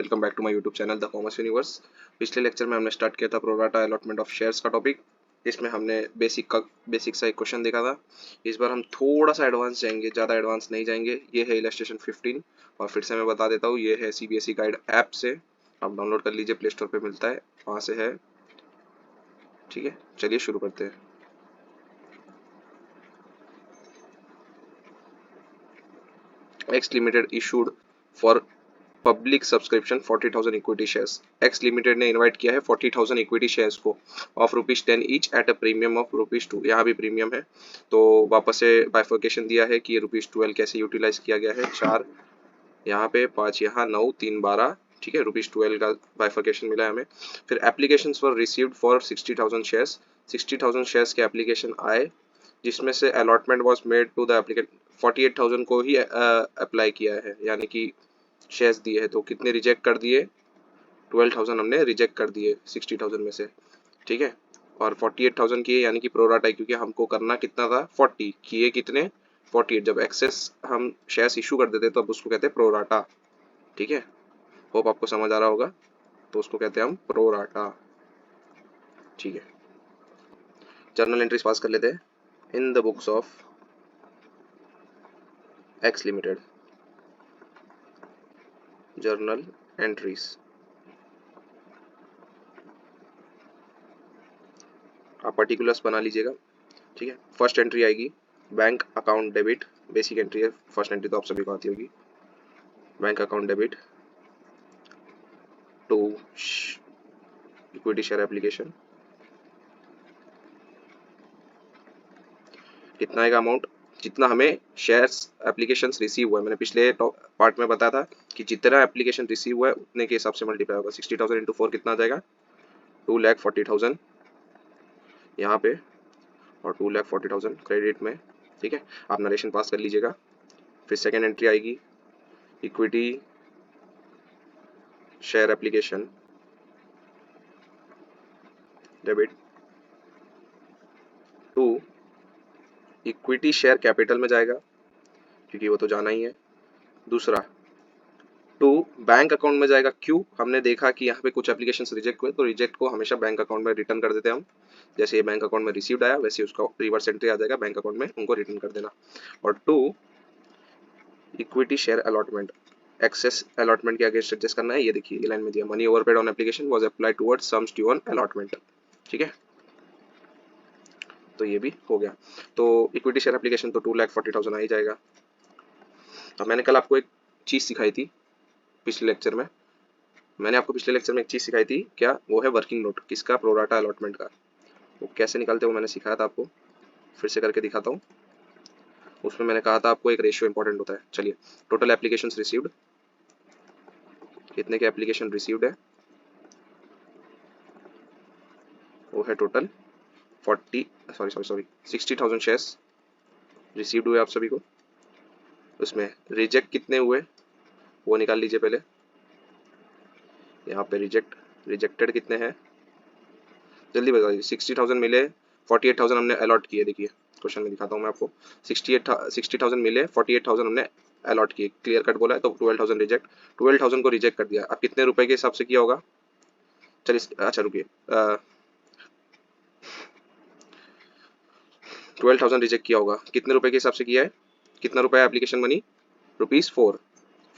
Welcome back to my YouTube channel the commerce universe. पिछले lecture में हमने start किया था प्रोराटा अलॉटमेंट ऑफ शेयर्स का टॉपिक। इसमें हमने बेसिक सा एक क्वेश्चन देखा था। इस बार हम थोड़ा सा एडवांस जाएंगे, ज़्यादा एडवांस नहीं जाएंगे। ये है इलस्ट्रेशन 15 और फिर से मैं बता देता हूँ, ये है CBSE गाइड ऐप से। आप डाउनलोड कर लीजिए, प्ले स्टोर पर मिलता है, वहाँ से है। ठीक है, चलिए शुरू करते हैं। X limited issued for public subscription 40,000 equity shares. X limited ने इनवाइट किया है 40,000 इक्विटी शेयर्स को of ₹10 each at a premium of ₹2। यहाँ भी प्रीमियम है, तो वापस से बाइफर्केशन दिया है कि ये ₹12 कैसे यूटिलाइज किया गया है। 4 यहाँ पे, 5 यहाँ, 9, 3, 12। ठीक है, ₹12 का बाइफर्केशन मिला है हमें। फिर application for received for 60,000 shares. 60,000 shares के एप्लीकेशन आए, जिसमें से allotment was made to the applicant. 48,000 को ही अप्लाई किया है, यानी कि शेयर्स दिए हैं। तो कितने रिजेक्ट कर दिए? 12,000 हमने रिजेक्ट कर दिए 60,000 में से। ठीक है, और 48,000 किए, यानी कि प्रोराटा, क्योंकि हमको करना कितना था 40, किए कितने 48। जब एक्सेस हम शेयर्स इशू कर देते तो अब उसको कहते हैं प्रोराटा। ठीक है, होप आपको समझ आ रहा होगा। तो उसको कहते हैं हम प्रोराटा। ठीक है, जर्नल एंट्रीज पास कर लेते हैं। In the books of X limited, journal entries. आप पर्टिकुलर्स बना लीजिएगा। ठीक है, फर्स्ट एंट्री आएगी bank account debit. Basic entry है, फर्स्ट एंट्री तो आप सभी को आती होगी। Bank account debit to equity share application. कितना आएगा अमाउंट? जितना हमें शेयर्स एप्लीकेशंस रिसीव हुआ है। मैंने पिछले पार्ट में बताया था कि जितना एप्लीकेशन रिसीव हुआ है उतने के हिसाब से मल्टीप्लाई होगा। 60,000 इंटू 4 कितना आ जाएगा? 2,40,000 यहाँ पे, और 2,40,000 क्रेडिट में। ठीक है, आप नरेशन पास कर लीजिएगा। फिर सेकेंड एंट्री आएगी equity share application debit to equity share capital में जाएगा, क्योंकि वो तो जाना ही है। दूसरा टू बैंक अकाउंट में जाएगा। क्यों? हमने देखा कि यहाँ पे कुछ एप्लीकेशंस रिजेक्ट हुए, तो रिजेक्ट को हमेशा बैंक अकाउंट में रिटर्न कर देते हैं हम। जैसे ये बैंक अकाउंट में रिसीव्ड आया, वैसे उसका रिवर्स एंट्री आ जाएगा बैंक अकाउंट में, उनको रिटर्न कर देना। और to equity share allotment, excess allotment के अगेंस्ट एडजस्ट करना है। ये देखिए, ये लाइन में दिया, money overpaid on application was applied towards sums due on allotment. ठीक है, तो ये भी हो गया। तो इक्विटी शेयर एप्लीकेशन तो 2,40,000 आ ही जाएगा। अब मैंने कल आपको एक चीज़ सिखाई थी पिछले लेक्चर में। मैंने आपको पिछले लेक्चर में एक चीज़ सिखाई थी, क्या वो है? Working note. किसका? प्रोराटा अलॉटमेंट का। वो कैसे निकालते हैं वो मैंने सिखाया था आपको, फिर से करके दिखाता हूँ। उसमें मैंने कहा था आपको एक रेशियो इंपॉर्टेंट होता है। चलिए, टोटल एप्लीकेशंस रिसीव्ड, कितने के एप्लीकेशन रिसीव्ड है? वो है टोटल 60,000 शेयर्स रिसीव्ड हुए आप सभी को। उसमें रिजेक्ट कितने हुए वो निकाल लीजिए पहले। यहाँ पे रिजेक्टेड कितने हैं जल्दी बता दीजिए। 60,000 मिले, 48,000 हमने अलॉट किए। देखिए क्वेश्चन में दिखाता हूँ मैं आपको। 60,000 मिले, 48,000 हमने अलॉट किए। क्लियर कट बोला है, तो 12,000 रिजेक्ट। 12,000 को रिजेक्ट कर दिया। अब कितने रुपए के हिसाब से किया होगा? चलिए, अच्छा रुकिए, 12,000 रिजेक्ट किया होगा, कितने रुपए के हिसाब से किया है? कितना रुपया एप्लीकेशन मनी? ₹4।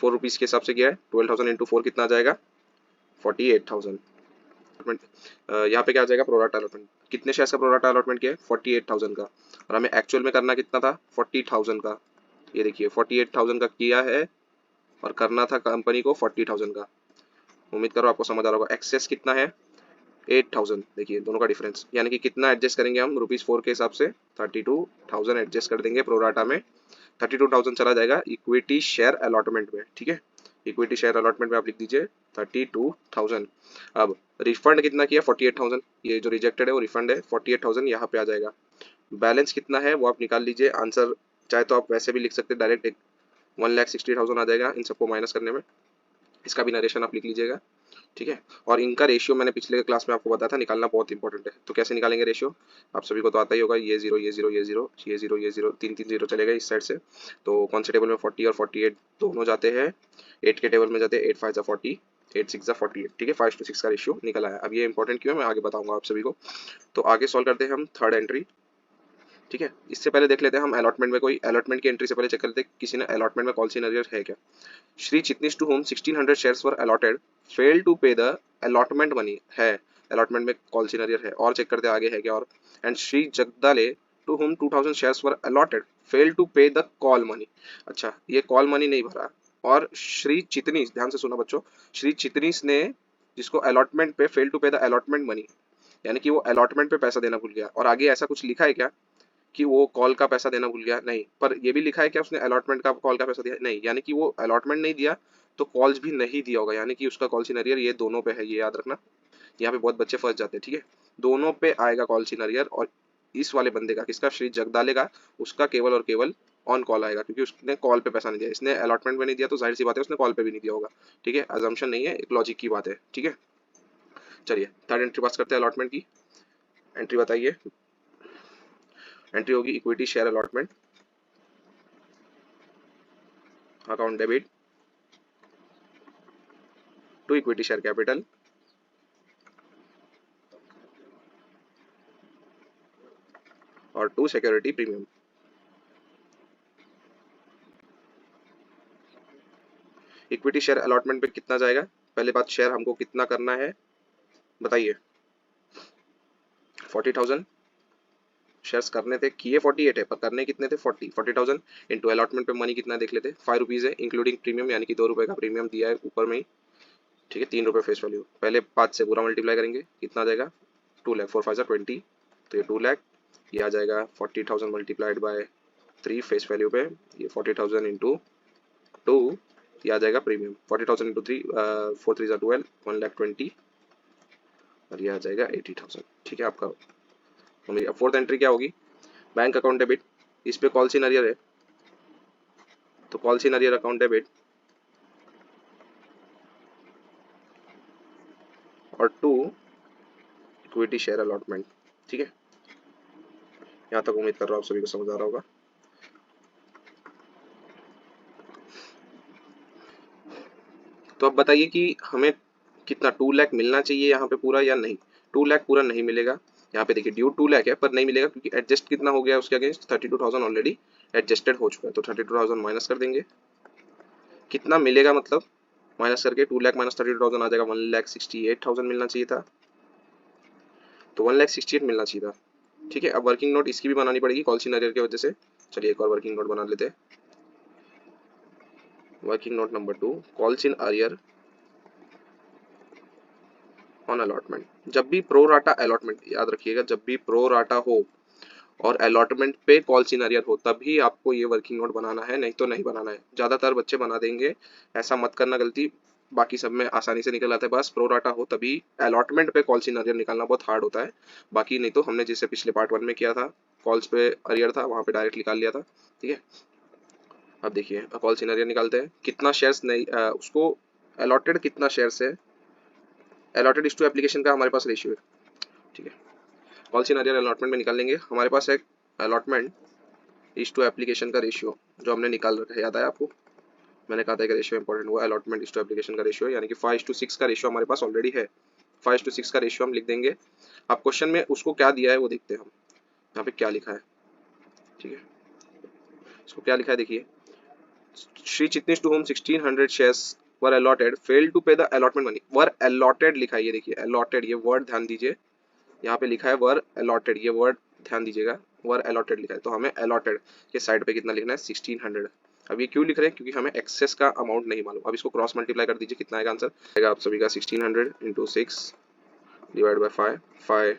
₹4 के हिसाब से किया है। 12,000 इंटू 4 कितना आ जाएगा? 48,000। यहाँ पे क्या आ जाएगा? Pro rata allotment. कितने शेयर्स का प्रोराटा अलॉटमेंट किया है? 48,000 का। और हमें एक्चुअल में करना कितना था? 40,000 का। ये देखिए 48,000 का किया है और करना था कंपनी को 40,000 का। उम्मीद करो आपको समझ आ रहा होगा। एक्सेस कितना है? 8,000। देखिए दोनों का डिफरेंस, यानी कि कितना एडजस्ट करेंगे हम ₹4 के हिसाब से? 32,000 एडजस्ट कर देंगे प्रोराटा में। 32,000 चला जाएगा इक्विटी शेयर अलॉटमेंट में। ठीक है, इक्विटी शेयर अलॉटमेंट में आप लिख दीजिए 32,000। अब रिफंड कितना किया? 48,000। ये जो रिजेक्टेड है वो रिफंड है, 48,000 यहाँ पे आ जाएगा। बैलेंस कितना है वो आप निकाल लीजिए। आंसर चाहे तो आप वैसे भी लिख सकते हैं, डायरेक्ट 1,60,000 आ जाएगा इन सबको माइनस करने में। इसका भी नरेशन आप लिख लीजिएगा। ठीक है, और इनका रेशियो मैंने पिछले क्लास में आपको बताया था, निकालना बहुत इंपॉर्टेंट है। तो कैसे निकालेंगे रेशियो? आप सभी को तो आता ही होगा। ये जीरो, ये जीरो, ये जीरो, ये जीरो, ये जीरो, 3-3 जीरो चलेगा इस साइड से। तो कौन से टेबल में 40 और 48 दोनों जाते हैं? 8 के टेबल में जाते हैं। 8 5 40, 8 6 48, ठीक है, 5:6 का रेशियो निकल आया। अब ये इंपॉर्टेंट क्यों है मैं आगे बताऊंगा आप सभी को। तो आगे सॉल्व करते हैं हम थर्ड एंट्री, ठीक है। इससे पहले देख लेते हैं हम अलॉटमेंट में, कोई अलॉटमेंट की एंट्री से पहले चेक करते हैं किसी ने अलॉटमेंट में कॉल सीनरियर है क्या। Shri Chitnis to whom 1600 shares were allotted, fail to pay the allotment money, है अलॉटमेंट में कॉल सीनरियर है। और चेक करते हैं आगे है क्या। और and Shri Jagdale to whom 2000 shares were allotted, fail to pay the call money. अच्छा, ये कॉल मनी नहीं भरा। और श्री चिटनीस, ध्यान से सुना बच्चों, श्री चिटनीस ने जिसको अलॉटमेंट पे fail to pay the allotment money, यानी कि वो अलॉटमेंट पे पैसा देना भूल गया। और आगे ऐसा कुछ लिखा है क्या कि वो कॉल का पैसा देना भूल गया, नहीं। पर ये भी लिखा है कि उसने अलॉटमेंट का कॉल का पैसा दिया, नहीं। यानी कि वो अलॉटमेंट नहीं दिया तो कॉल्स भी नहीं दिया होगा, यानी कि उसका कॉल सिनेरियर ये दोनों पे है, ये याद रखना। यहाँ पे बहुत बच्चे फंस जाते हैं, ठीक है। दोनों पे आएगा कॉल सिनेरियर। और इस वाले बंदे का, किसका, श्री जगदाले का, उसका केवल और केवल ऑन कॉल आएगा, क्योंकि उसने कॉल पे पैसा नहीं दिया। इसने अलॉटमेंट में नहीं दिया तो जाहिर सी बात है उसने कॉल पे भी नहीं दिया होगा, ठीक है। अजम्पशन नहीं है, एक लॉजिक की बात है, ठीक है। चलिए थर्ड एंट्री पास करते हैं अलॉटमेंट की। एंट्री बताइए। एंट्री होगी equity share allotment, account debit to equity share capital और to security premium. Equity share allotment पे कितना जाएगा, पहले बात शेयर हमको कितना करना है बताइए। 40,000 शेयर्स करने थे, किए 48 है पर करने कितने थे 40,000 इंटू अलॉटमेंट पे मनी कितना देख लेते, 5 रुपीज़ है इंक्लूडिंग प्रीमियम, यानी कि 2 रुपये का प्रीमियम दिया है ऊपर में ही, ठीक है। 3 रुपये फेस वैल्यू, पहले 5 से पूरा मल्टीप्लाई करेंगे, कितना आ जाएगा 2 लाख, 4 5 20, तो ये 2 लाख। ये आ जाएगा 40,000 मल्टीप्लाइड बाय 3 फेस वैल्यू पे, ये 40,000 इंटू 2, ये आ जाएगा प्रीमियम। 40,000 इंटू 3, 4 3 12, 1,20,000, और ये आ जाएगा 80,000, ठीक है आपका। तो मेरी अब फोर्थ एंट्री क्या होगी, बैंक अकाउंट डेबिट। इस पे कॉल सीन अरियर है तो call in arrear account debit और टू इक्विटी शेयर अलॉटमेंट, ठीक है। यहाँ तक उम्मीद कर रहा हूँ आप सभी को समझ आ रहा होगा। तो अब बताइए कि हमें कितना 2 लाख मिलना चाहिए यहाँ पे पूरा या नहीं। 2 लाख पूरा नहीं मिलेगा। यहाँ पे देखिए ड्यू 2 लाख है पर नहीं मिलेगा, क्योंकि एडजस्ट कितना हो गया उसके अगेंस्ट, 32,000 ऑलरेडी एडजस्टेड हो चुका है। तो 32,000 माइनस कर देंगे, कितना मिलेगा मतलब माइनस करके 2 लाख माइनस 32,000 आ जाएगा 1,68,000 मिलना चाहिए था। तो 1,68,000 मिलना चाहिए था, ठीक है। अब वर्किंग नोट इसकी भी बनानी पड़ेगी कॉल सीनरियर की वजह से। चलिए एक और वर्किंग नोट बना लेते हैं। Working note number 2, call in arrear on allotment. जब भी प्रो राटा अलॉटमेंट, याद रखिएगा, जब भी प्रो राटा हो और अलॉटमेंट पे कॉल इन अरियर हो तभी आपको ये वर्किंग नोट बनाना है, नहीं तो नहीं बनाना है। ज़्यादातर बच्चे बना देंगे, ऐसा मत करना गलती। बाकी सब में आसानी से निकल आता है, बस प्रो राटा हो तभी अलॉटमेंट पे कॉल इन अरियर निकालना बहुत हार्ड होता है। बाकी नहीं तो हमने जैसे पिछले पार्ट 1 में किया था, कॉल्स पे अरियर था वहाँ पे डायरेक्ट निकाल लिया था, ठीक है। अब देखिए कॉल इन अरियर निकालते हैं, कितना शेयर्स नहीं उसको अलॉटेड, कितना शेयर्स है अलॉटेड इस टू एप्लीकेशन का हमारे पास रेशियो है, ठीक है। कॉल सिनेरियो अलॉटमेंट में निकाल लेंगे, हमारे पास एक अलॉटमेंट इस टू एप्लीकेशन का रेशियो जो हमने निकाल रखा है, याद है आपको, मैंने कहा था कि रेशियो इंपॉर्टेंट हुआ। अलॉटमेंट इस टू एप्लीकेशन का रेशियो यानी कि 5:6 का रेशियो हमारे पास ऑलरेडी है। 5:6 का रेशियो हम लिख देंगे। अब क्वेश्चन में उसको क्या दिया है वो देखते हैं हम, यहाँ पे क्या लिखा है, ठीक है। इसको क्या लिखा है देखिए, Shri Chitnis to whom 1600 shares were allotted, fail to pay the allotment money. Were allotted लिखा है, ये देखिए अलॉटेड, ये वर्ड ध्यान दीजिए, यहाँ पे लिखा है वर अलॉटेड, ये वर्ड ध्यान दीजिएगा, वर अलॉटेड लिखा है। तो हमें अलॉटेड के साइड पे कितना लिखना है 1600। अब ये क्यों लिख रहे हैं, क्योंकि हमें एक्सेस का अमाउंट नहीं मालूम। अब इसको क्रॉस मल्टीप्लाई कर दीजिए, कितना आएगा आंसर आएगा आप सभी का 1600 इंटू 6 डिवाइड बाई 5, 5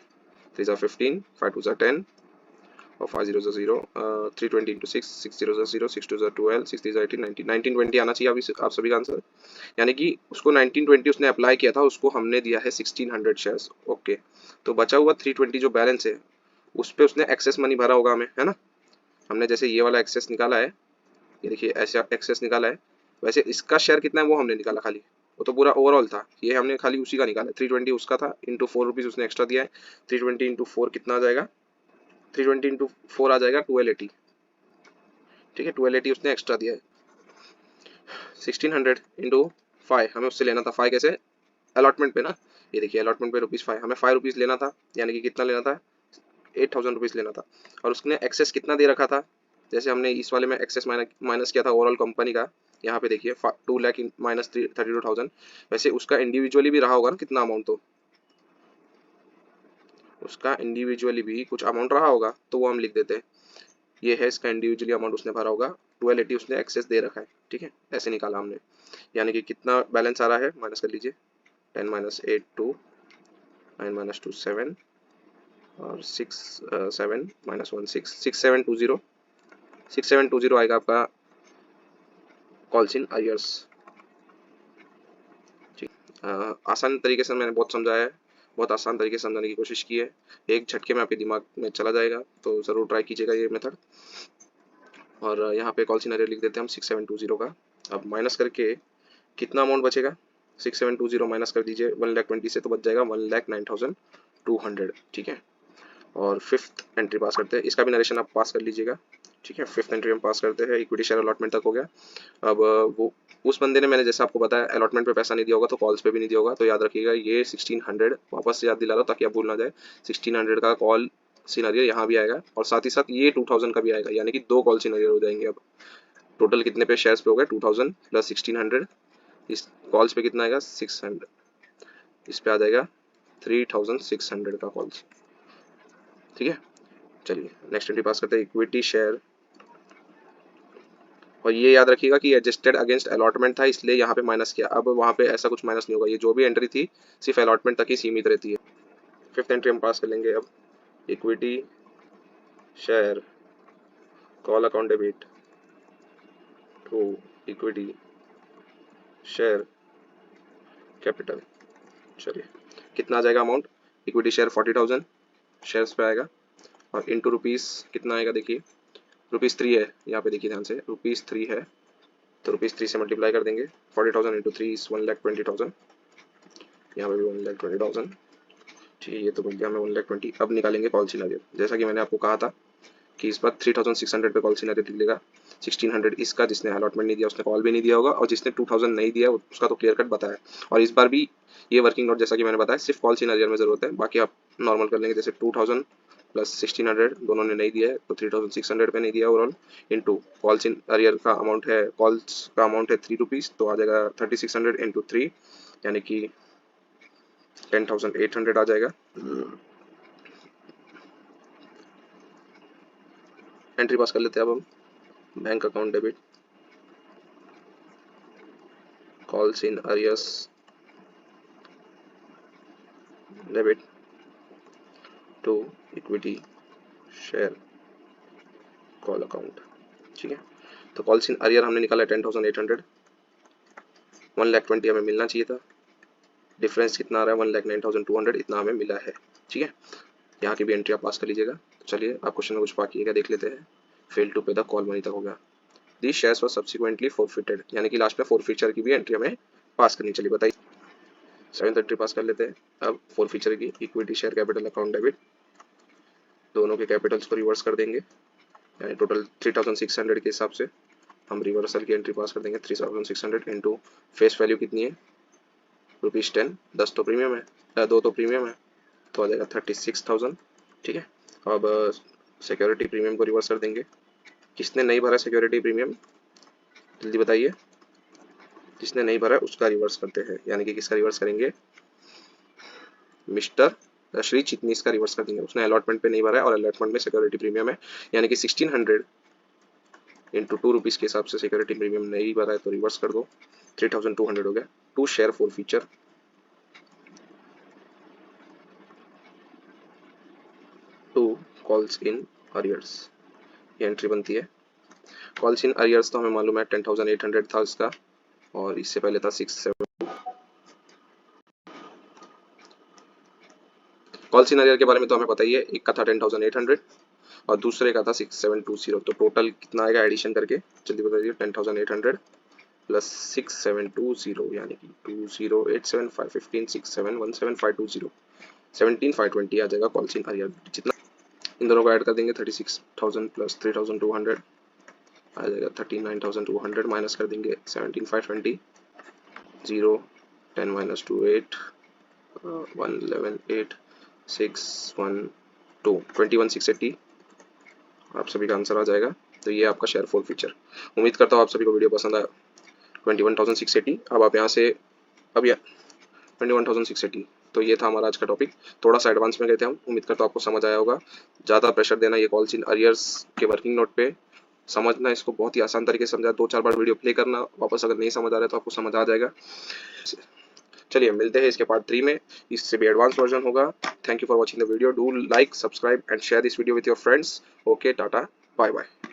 3 15, 5 2 10 और 5 0 0, 320 इंटू 6, 6 0 0, 6 2 12, 6 3 18, 19, 1920 आना चाहिए आप सभी का आंसर। यानी कि उसको 1920 उसने अप्लाई किया था, उसको हमने दिया है 1600 शेयर्स, ओके। तो बचा हुआ 320 जो बैलेंस है उस पर उसने एक्सेस मनी भरा होगा हमें, है ना। हमने जैसे ये वाला एक्सेस निकाला है, ये देखिए ऐसा एक्सेस निकाला है, वैसे इसका शेयर कितना है वो हमने निकाला खाली, वो तो पूरा ओवरऑल था, ये हमने खाली उसी का निकाला। 320 उसका था, इंटू 4 रुपीज़ उसने एक्स्ट्रा दिया है। 320 इंटू 4 कितना आ जाएगा, 320 इंटू 4 आ जाएगा 1280, ठीक है। 1280 उसने एक्स्ट्रा दिया है। 1600 इंटू फाइव हमें उससे लेना था। फाइव कैसे? अलॉटमेंट पे ना, ये देखिए अलॉटमेंट पे ₹5 हमें ₹5 लेना था, यानी कि कितना लेना था? ₹8000 लेना था। और उसने एक्सेस कितना दे रखा था? जैसे हमने इस वाले में एक्सेस माइनस किया था ओवरऑल कंपनी का, यहाँ पे देखिए 2 लाख माइनस 32,000। वैसे उसका इंडिविजुअली भी रहा होगा ना कितना अमाउंट, तो उसका इंडिविजुअली भी कुछ अमाउंट रहा होगा, तो वो हम लिख देते हैं। ये है इसका इंडिविजुअली अमाउंट उसने भरा होगा, 1280 उसने एक्सेस दे रखा है, ठीक है, ऐसे निकाला हमने। यानी कि कितना बैलेंस आ रहा है, माइनस कर लीजिए। 10 माइनस 8 2, 9 माइनस 2 7, और 6 7 माइनस 1 6, 6720, 6720 आएगा आपका कॉल्स इन अरियर्स। ठीक, आसान तरीके से मैंने बहुत समझाया है, बहुत आसान तरीके से समझाने की कोशिश की है, एक झटके में आपके दिमाग में चला जाएगा, तो ज़रूर ट्राई कीजिएगा ये मेथड। और यहाँ पे कॉल सिनेरियो लिख देते हैं हम 6720 का। अब माइनस करके कितना अमाउंट बचेगा? 6720 माइनस कर दीजिए 1,20,000 से, तो बच जाएगा 1,09,200, ठीक है। और फिफ्थ एंट्री पास करते हैं, इसका भी नरेशन आप पास कर लीजिएगा, ठीक है। फिफ्थ एंट्री हम पास करते हैं, इक्विटी शेयर अलॉटमेंट तक हो गया। अब वो उस बंदे ने, मैंने जैसे आपको बताया, अलॉटमेंट पे पैसा नहीं दिया होगा तो कॉल्स पे भी नहीं दिया होगा, तो याद रखिएगा ये 1600 वापस से याद दिला दो ताकि आप भूल ना जाए। 1600 का कॉल सिनेरियो यहाँ भी आएगा, और साथ ही साथ ये 2000 का भी आएगा, यानी कि दो कॉल सिनेरियो हो जाएंगे। अब टोटल कितने पे शेयर्स पे हो गए? 2000 प्लस 1600, इस कॉल्स पे कितना आएगा? 600, इस पे आ जाएगा 3600 का कॉल्स, ठीक है। चलिए नेक्स्ट एंट्री पास करते हैं, इक्विटी शेयर। और ये याद रखिएगा कि एडजस्टेड अगेंस्ट अलॉटमेंट था, इसलिए यहाँ पे माइनस किया। अब वहाँ पे ऐसा कुछ माइनस नहीं होगा, ये जो भी एंट्री थी सिर्फ अलॉटमेंट तक ही सीमित रहती है। फिफ्थ एंट्री हम पास कर लेंगे अब, equity share call account debit to equity share capital. चलिए कितना आ जाएगा अमाउंट? इक्विटी शेयर 40,000 शेयर्स पे आएगा, और इंटू रुपीज़ कितना आएगा देखिए, ₹3 है यहाँ पे, देखिए ध्यान से, ₹3 है, तो ₹3 से मल्टीप्लाई कर देंगे। 40,000 इंटू 3 इज 1,20,000, यहाँ पे भी 1,20,000, ठीक है। ये तो मिल गया हमें 1,20,000। अब निकालेंगे कॉल सिनेरियो, जैसा कि मैंने आपको कहा था कि इस बार 3600 पे कॉल सिनेरियो लिख लेगा। 1600 इसका, जिसने अलॉटमेंट नहीं दिया उसने कॉल भी नहीं दिया होगा, और जिसने 2000 नहीं दिया उसका तो क्लियर कट बताया। और इस बार भी ये वर्किंग नोट जैसा कि मैंने बताया सिर्फ कॉल सिनेरियो में ज़रूरत है, बाकी आप नॉर्मल कर लेंगे। जैसे 2000 प्लस 1600 दोनों ने नहीं दिया है, तो 3600 पे नहीं दिया overall, into calls in arrear का अमाउंट है, कॉल्स का अमाउंट है ₹3, तो आ जाएगा 3600 इंटू 3, यानी कि 10,800 आ जाएगा। एंट्री पास कर लेते हैं अब हम, bank account debit calls in arrears debit to equity share call account, ठीक है। तो कॉल्स इन अरियर हमने निकाला 10,800, 1,20,000 हमें मिलना चाहिए था, डिफरेंस कितना आ रहा है? 1,09,200, इतना हमें मिला है, ठीक है। यहाँ की भी एंट्री आप पास कर लीजिएगा। तो चलिए आप क्वेश्चन में कुछ बाकी है क्या देख लेते हैं। Fail to pay the call money तक हो गया। This shares were subsequently forfeited, यानी कि लास्ट में फोरफीचर की भी एंट्री हमें पास करनी। चलिए बताइए, सेवेंथ एंट्री पास कर लेते हैं। अब फोरफीचर की equity share capital account debit, दोनों के कैपिटल्स को रिवर्स कर देंगे, यानी टोटल 3600 के हिसाब से हम रिवर्सल की एंट्री पास कर देंगे। 3600 इंटू फेस वैल्यू कितनी है? ₹10, 10 तो प्रीमियम है, 2 तो प्रीमियम है, तो आ जाएगा 36,000, ठीक है। अब सिक्योरिटी प्रीमियम को रिवर्स कर देंगे। किसने नहीं भरा सिक्योरिटी प्रीमियम, जल्दी बताइए। जिसने नहीं भरा उसका रिवर्स करते हैं, यानी कि किसका रिवर्स करेंगे? मिस्टर श्री चिटनीस का रिवर्स कर देंगे। उसने अलॉटमेंट पे नहीं भरा है और अलॉटमेंट में सिक्योरिटी प्रीमियम है, यानी कि 1600 इंटू ₹2 के हिसाब से सिक्योरिटी प्रीमियम नहीं भरा है, तो रिवर्स कर दो, 3200 हो गया। To share forfeiture, to calls in arrears, ये एंट्री बनती है। कॉल्स इन अरियर्स तो हमें मालूम है 10,800 था इसका, और इससे पहले था 6-7। कॉल्स इन अरियर के बारे में तो हमें पता ही है, एक का था 10,800 और दूसरे का था 6,720, तो टोटल कितना आएगा एडिशन करके जल्दी बताइए। 10,800 प्लस 6,720, यानी कि 20,875, 15, 6, 7, 17,520, 17,520 आ जाएगा कॉल्स इन अरियर। जितना इन दोनों को ऐड कर देंगे, 36,000 प्लस 3,200 आ जाएगा 39,200, माइनस कर देंगे 17,520, 0, 10 minus 2 8, 1 11 8, 6 1 2, 21,680 आप सभी का आंसर आ जाएगा। तो ये आपका शेयर फॉल फीचर। उम्मीद करता हूँ आप सभी को वीडियो पसंद आया। 21,680। अब आप यहाँ से अब या 21,680। तो ये था हमारा आज का टॉपिक। थोड़ा सा एडवांस में गए थे हम। उम्मीद करता हूँ आपको समझ आया होगा। ज़्यादा प्रेशर देना ये कॉल्स इन अरियर्स के वर्किंग नोट पे समझना, इसको बहुत ही आसान तरीके से समझा। 2-4 बार वीडियो प्ले करना, वापस अगर नहीं समझ आ रहा है तो आपको समझ आ जाएगा। चलिए मिलते हैं इसके पार्ट 3 में, इससे भी एडवांस वर्जन होगा। Thank you for watching the video. Do like, subscribe and share this video with your friends. Okay, tata, bye bye.